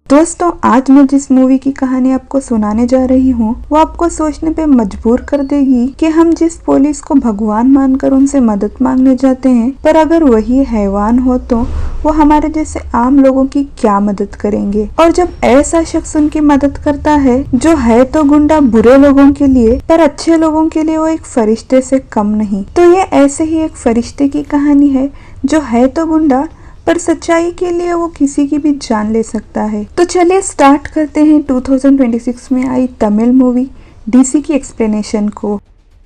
दोस्तों, आज मैं जिस मूवी की कहानी आपको सुनाने जा रही हूँ वो आपको सोचने पे मजबूर कर देगी कि हम जिस पुलिस को भगवान मानकर उनसे मदद मांगने जाते हैं, पर अगर वही हैवान हो तो वो हमारे जैसे आम लोगों की क्या मदद करेंगे। और जब ऐसा शख्स उनकी मदद करता है जो है तो गुंडा बुरे लोगों के लिए, पर अच्छे लोगों के लिए वो एक फरिश्ते से कम नहीं। तो ये ऐसे ही एक फरिश्ते की कहानी है जो है तो गुंडा, पर सच्चाई के लिए वो किसी की भी जान ले सकता है। तो चलिए स्टार्ट करते हैं 2026 में आई तमिल मूवी डीसी की एक्सप्लेनेशन को।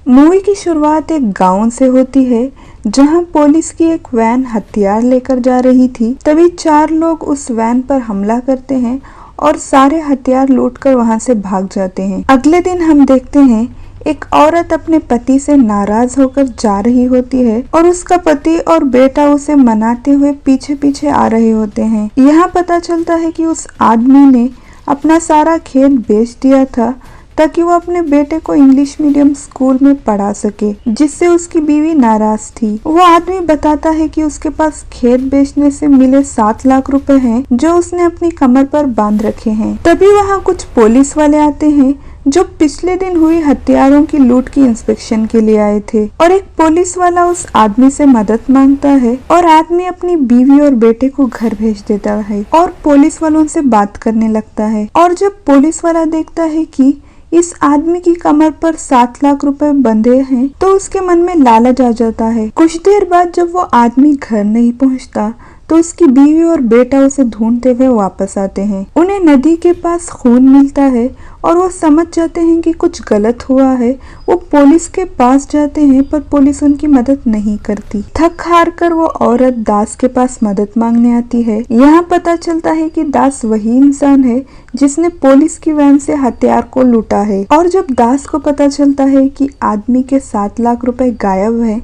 मूवी की शुरुआत एक गांव से होती है जहां पुलिस की एक वैन हथियार लेकर जा रही थी। तभी 4 लोग उस वैन पर हमला करते हैं और सारे हथियार लूटकर वहां से भाग जाते हैं। अगले दिन हम देखते हैं एक औरत अपने पति से नाराज होकर जा रही होती है और उसका पति और बेटा उसे मनाते हुए पीछे पीछे आ रहे होते हैं। यहाँ पता चलता है कि उस आदमी ने अपना सारा खेत बेच दिया था ताकि वो अपने बेटे को इंग्लिश मीडियम स्कूल में पढ़ा सके, जिससे उसकी बीवी नाराज थी। वो आदमी बताता है कि उसके पास खेत बेचने से मिले 7 लाख रुपए हैं जो उसने अपनी कमर पर बांध रखे हैं। तभी वहाँ कुछ पुलिस वाले आते हैं जो पिछले दिन हुई हथियारों की लूट की इंस्पेक्शन के लिए आए थे, और एक पुलिस वाला उस आदमी से मदद मांगता है और आदमी अपनी बीवी और बेटे को घर भेज देता है और पुलिस वालों से बात करने लगता है। और जब पुलिस वाला देखता है कि इस आदमी की कमर पर 7 लाख रुपए बंधे हैं तो उसके मन में लालच आ जाता है। कुछ देर बाद जब वो आदमी घर नहीं पहुंचता तो उसकी बीवी और बेटा उसे ढूंढते हुए वापस आते हैं। उन्हें नदी के पास खून मिलता है और वो समझ जाते हैं कि कुछ गलत हुआ है। वो पुलिस के पास जाते हैं पर पुलिस उनकी मदद नहीं करती। थक हार कर वो औरत दास के पास मदद मांगने आती है। यहाँ पता चलता है कि दास वही इंसान है जिसने पुलिस की वैन से हथियार को लूटा है। और जब दास को पता चलता है कि आदमी के 7 लाख रुपए गायब है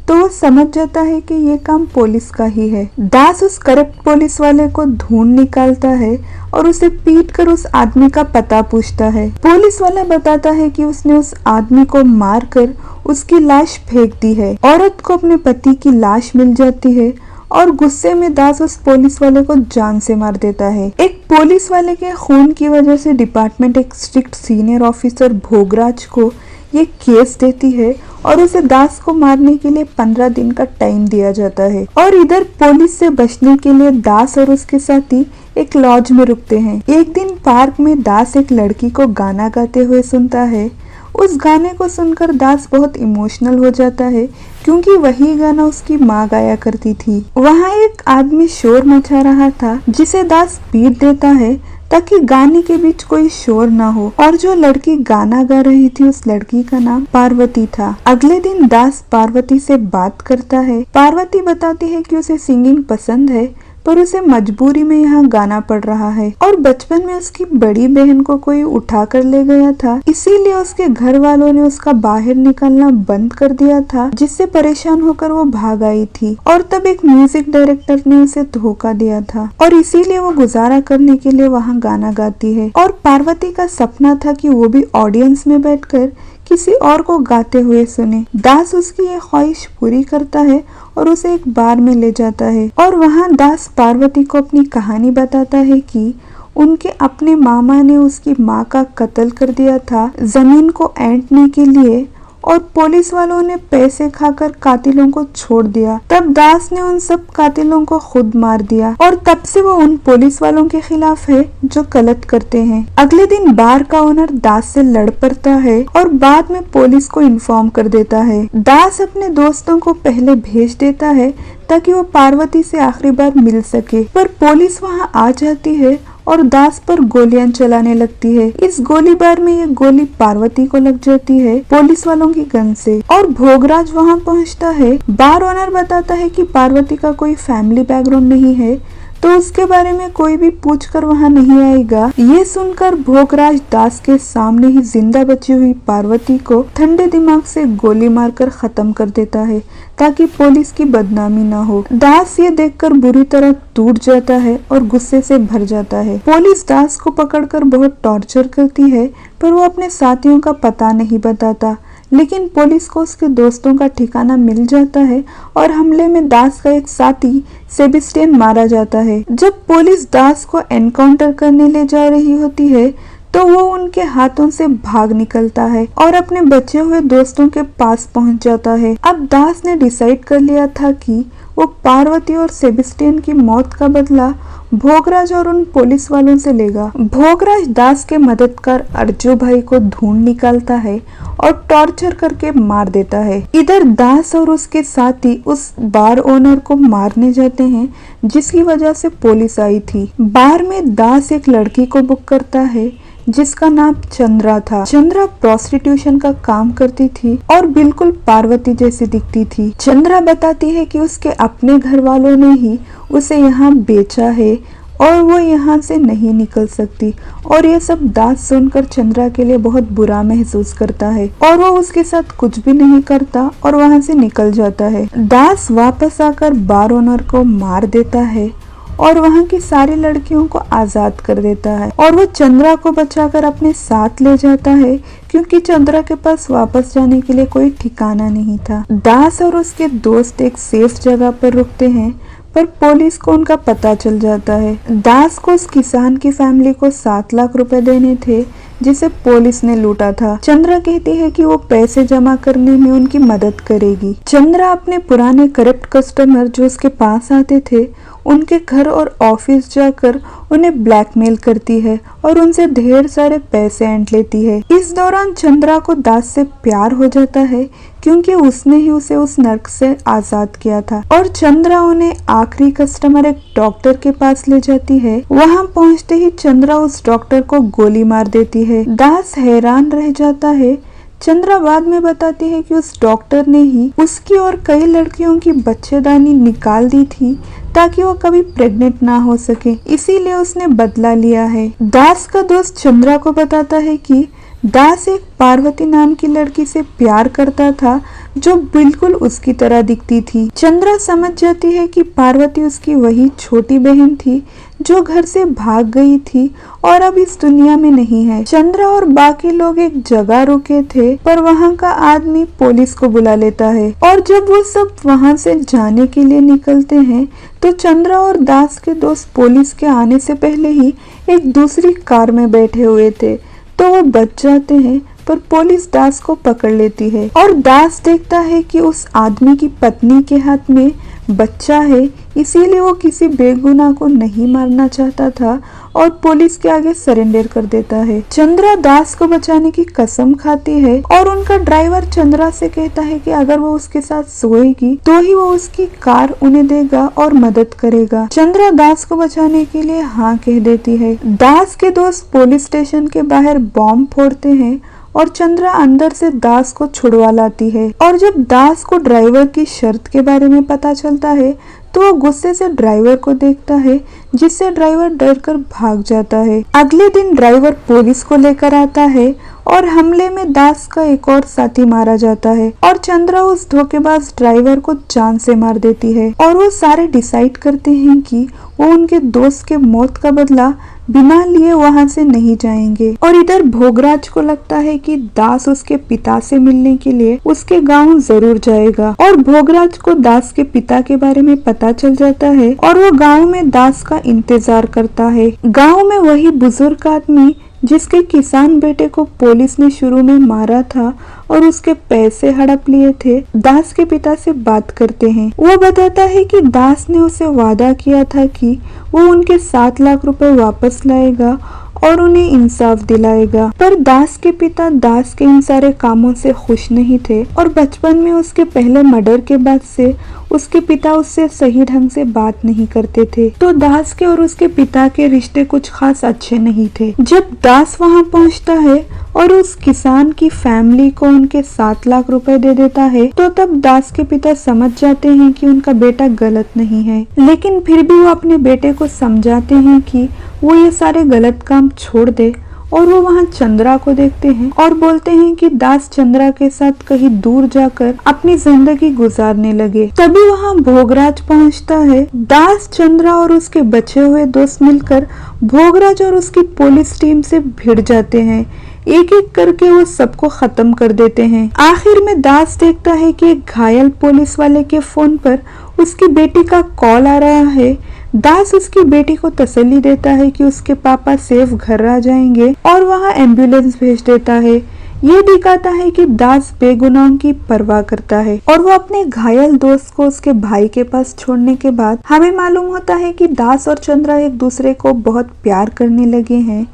तो वो समझ जाता है कि ये काम पुलिस का ही है। दास उस करप्ट पुलिस वाले को ढूंढ निकालता है और उसे पीट कर उस आदमी का पता पूछता है। पुलिस वाला बताता है कि उसने उस आदमी को मारकर उसकी लाश फेंक दी है। औरत को अपने पति की लाश मिल जाती है और गुस्से में दास उस पुलिस वाले को जान से मार देता है। एक पुलिस वाले के खून की वजह से डिपार्टमेंट एक स्ट्रिक्ट सीनियर ऑफिसर भोगराज को ये केस देती है और उसे दास को मारने के लिए 15 दिन का टाइम दिया जाता है। और इधर पुलिस से बचने के लिए दास और उसके साथी एक लॉज में रुकते हैं। एक दिन पार्क में दास एक लड़की को गाना गाते हुए सुनता है। उस गाने को सुनकर दास बहुत इमोशनल हो जाता है क्योंकि वही गाना उसकी माँ गाया करती थी। वहाँ एक आदमी शोर मचा रहा था जिसे दास पीट देता है ताकि गाने के बीच कोई शोर ना हो। और जो लड़की गाना गा रही थी उस लड़की का नाम पार्वती था। अगले दिन दास पार्वती से बात करता है। पार्वती बताती है कि उसे सिंगिंग पसंद है पर उसे मजबूरी में यहाँ गाना पड़ रहा है और बचपन में उसकी बड़ी बहन को कोई उठा कर ले गया था, इसीलिए उसके घर वालों ने उसका बाहर निकलना बंद कर दिया था, जिससे परेशान होकर वो भाग आई थी। और तब एक म्यूजिक डायरेक्टर ने उसे धोखा दिया था और इसीलिए वो गुजारा करने के लिए वहाँ गाना गाती है। और पार्वती का सपना था कि वो भी ऑडियंस में बैठकर किसी और को गाते हुए सुने। दास उसकी ये ख्वाहिश पूरी करता है और उसे एक बार में ले जाता है और वहाँ दास पार्वती को अपनी कहानी बताता है कि उनके अपने मामा ने उसकी माँ का कत्ल कर दिया था जमीन को ऐंठने के लिए, और पुलिस वालों ने पैसे खाकर कातिलों को छोड़ दिया। तब दास ने उन सब कातिलों को खुद मार दिया और तब से वो उन पुलिस वालों के खिलाफ है जो गलत करते हैं। अगले दिन बार का ओनर दास से लड़ पड़ता है और बाद में पुलिस को इन्फॉर्म कर देता है। दास अपने दोस्तों को पहले भेज देता है ताकि वो पार्वती से आखिरी बार मिल सके, पर पुलिस वहाँ आ जाती है और दास पर गोलियां चलाने लगती है। इस गोलीबार में ये गोली पार्वती को लग जाती है पुलिस वालों की गन से और भोगराज वहां पहुंचता है। बार ओनर बताता है कि पार्वती का कोई फैमिली बैकग्राउंड नहीं है तो उसके बारे में कोई भी पूछकर वहां नहीं आएगा। ये सुनकर भोगराज दास के सामने ही जिंदा बची हुई पार्वती को ठंडे दिमाग से गोली मारकर खत्म कर देता है ताकि पुलिस की बदनामी ना हो। दास ये देखकर बुरी तरह टूट जाता है और गुस्से से भर जाता है। पुलिस दास को पकड़कर बहुत टॉर्चर करती है पर वो अपने साथियों का पता नहीं बताता, लेकिन पुलिस को उसके दोस्तों का ठिकाना मिल जाता है और हमले में दास का एक साथी सेबेस्टियन मारा जाता है। जब पुलिस दास को एनकाउंटर करने ले जा रही होती है तो वो उनके हाथों से भाग निकलता है और अपने बचे हुए दोस्तों के पास पहुंच जाता है। अब दास ने डिसाइड कर लिया था कि वो पार्वती और सेबेस्टियन की मौत का बदला भोगराज और उन पुलिस वालों से लेगा। भोगराज दास के मददगार अर्जू भाई को ढूंढ निकालता है और टॉर्चर करके मार देता है। इधर दास और उसके साथी उस बार ओनर को मारने जाते हैं जिसकी वजह से पुलिस आई थी। बार में दास एक लड़की को बुक करता है जिसका नाम चंद्रा था। चंद्रा प्रोस्टिट्यूशन का काम करती थी और बिल्कुल पार्वती जैसी दिखती थी। चंद्रा बताती है कि उसके अपने घर वालों ने ही उसे यहाँ बेचा है और वो यहाँ से नहीं निकल सकती, और ये सब दास सुनकर चंद्रा के लिए बहुत बुरा महसूस करता है और वो उसके साथ कुछ भी नहीं करता और वहाँ से निकल जाता है। दास वापस आकर बार ओनर को मार देता है और वहाँ की सारी लड़कियों को आजाद कर देता है और वो चंद्रा को बचाकर अपने साथ ले जाता है क्योंकि चंद्रा के पास वापस जाने के लिए कोई ठिकाना नहीं था। दास और उसके दोस्त एक सेफ जगह पर रुकते हैं पर पुलिस को उनका पता चल जाता है। दास को उस किसान की फैमिली को 7 लाख रुपए देने थे जिसे पुलिस ने लूटा था। चंद्रा कहती है कि वो पैसे जमा करने में उनकी मदद करेगी। चंद्रा अपने पुराने करप्ट कस्टमर जो उसके पास आते थे उनके घर और ऑफिस जाकर उन्हें ब्लैकमेल करती है और उनसे ढेर सारे पैसे ऐंठ लेती है। इस दौरान चंद्रा को दास से प्यार हो जाता है क्योंकि उसने ही उसे उस नर्क से आजाद किया था और चंद्रा उन्हें आखिरी कस्टमर एक डॉक्टर के पास ले जाती है। वहां पहुंचते ही चंद्रा उस डॉक्टर को गोली मार देती है। दास हैरान रह जाता है। चंद्रा बाद में बताती है कि उस डॉक्टर ने ही उसकी और कई लड़कियों की बच्चेदानी निकाल दी थी ताकि वो कभी प्रेग्नेंट ना हो सके, इसीलिए उसने बदला लिया है। दास का दोस्त चंद्रा को बताता है कि दास एक पार्वती नाम की लड़की से प्यार करता था जो बिल्कुल उसकी तरह दिखती थी। चंद्रा समझ जाती है कि पार्वती उसकी वही छोटी बहन थी जो घर से भाग गई थी और अब इस दुनिया में नहीं है। चंद्रा और बाकी लोग एक जगह रुके थे पर वहाँ का आदमी पुलिस को बुला लेता है और जब वो सब वहाँ से जाने के लिए निकलते हैं तो चंद्रा और दास के दोस्त पुलिस के आने से पहले ही एक दूसरी कार में बैठे हुए थे तो वो बच जाते हैं पर पुलिस दास को पकड़ लेती है और दास देखता है कि उस आदमी की पत्नी के हाथ में बच्चा है, इसीलिए वो किसी बेगुनाह को नहीं मारना चाहता था और पुलिस के आगे सरेंडर कर देता है। चंद्रा दास को बचाने की कसम खाती है और उनका ड्राइवर चंद्रा से कहता है कि अगर वो उसके साथ सोएगी तो ही वो उसकी कार उन्हें देगा और मदद करेगा। चंद्रा दास को बचाने के लिए हाँ कह देती है। दास के दोस्त पुलिस स्टेशन के बाहर बॉम्ब फोड़ते हैं और चंद्रा अंदर से दास को छुड़वा लाती है और जब दास को ड्राइवर की शर्त के बारे में पता चलता है तो वो गुस्से से ड्राइवर को देखता है जिससे ड्राइवर डर कर भाग जाता है। अगले दिन ड्राइवर पुलिस को लेकर आता है और हमले में दास का एक और साथी मारा जाता है और चंद्रा उस धोखेबाज ड्राइवर को जान से मार देती है और वो सारे डिसाइड करते हैं कि वो उनके दोस्त के मौत का बदला बिना लिए वहां से नहीं जाएंगे। और इधर भोगराज को लगता है कि दास उसके पिता से मिलने के लिए उसके गांव जरूर जाएगा और भोगराज को दास के पिता के बारे में पता चल जाता है और वो गांव में दास का इंतजार करता है। गांव में वही बुजुर्ग आदमी जिसके किसान बेटे को पुलिस ने शुरू में मारा था और उसके पैसे हड़प लिए थे, दास के पिता से बात करते हैं। वो बताता है कि दास ने उसे वादा किया था कि वो उनके 7 लाख रुपए वापस लाएगा और उन्हें इंसाफ दिलाएगा, पर दास के पिता दास के इन सारे कामों से खुश नहीं थे और बचपन में उसके पहले मर्डर के बाद से उसके पिता उससे सही ढंग से बात नहीं करते थे, तो दास के और उसके पिता के रिश्ते कुछ खास अच्छे नहीं थे। जब दास वहां पहुंचता है और उस किसान की फैमिली को उनके 7 लाख रुपए दे देता है तो तब दास के पिता समझ जाते हैं कि उनका बेटा गलत नहीं है, लेकिन फिर भी वो अपने बेटे को समझाते हैं कि वो ये सारे गलत काम छोड़ दे और वो वहाँ चंद्रा को देखते हैं और बोलते हैं कि दास चंद्रा के साथ कहीं दूर जाकर अपनी जिंदगी गुजारने लगे। तभी वहाँ भोगराज पहुँचता है। दास, चंद्रा और उसके बचे हुए दोस्त मिलकर भोगराज और उसकी पुलिस टीम से भिड़ जाते हैं। एक एक करके वो सबको खत्म कर देते हैं। आखिर में दास देखता है कि एक घायल पुलिस वाले के फोन पर उसकी बेटी का कॉल आ रहा है। दास उसकी बेटी को तसल्ली देता है कि उसके पापा सेफ घर आ जाएंगे और वहाँ एम्बुलेंस भेज देता है। ये दिखाता है कि दास बेगुनाहों की परवाह करता है और वो अपने घायल दोस्त को उसके भाई के पास छोड़ने के बाद हमें मालूम होता है कि दास और चंद्रा एक दूसरे को बहुत प्यार करने लगे हैं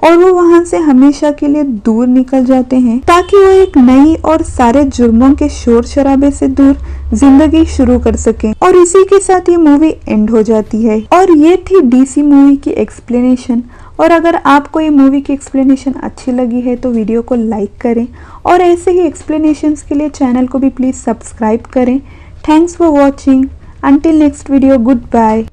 और वो वहाँ से हमेशा के लिए दूर निकल जाते हैं ताकि वो एक नई और सारे जुर्मों के शोर शराबे से दूर जिंदगी शुरू कर सकें। और इसी के साथ ये मूवी एंड हो जाती है। और ये थी डीसी मूवी की एक्सप्लेनेशन। और अगर आपको ये मूवी की एक्सप्लेनेशन अच्छी लगी है तो वीडियो को लाइक करें और ऐसे ही एक्सप्लेनेशंस के लिए चैनल को भी प्लीज़ सब्सक्राइब करें। Thanks for watching. Until next video, good bye.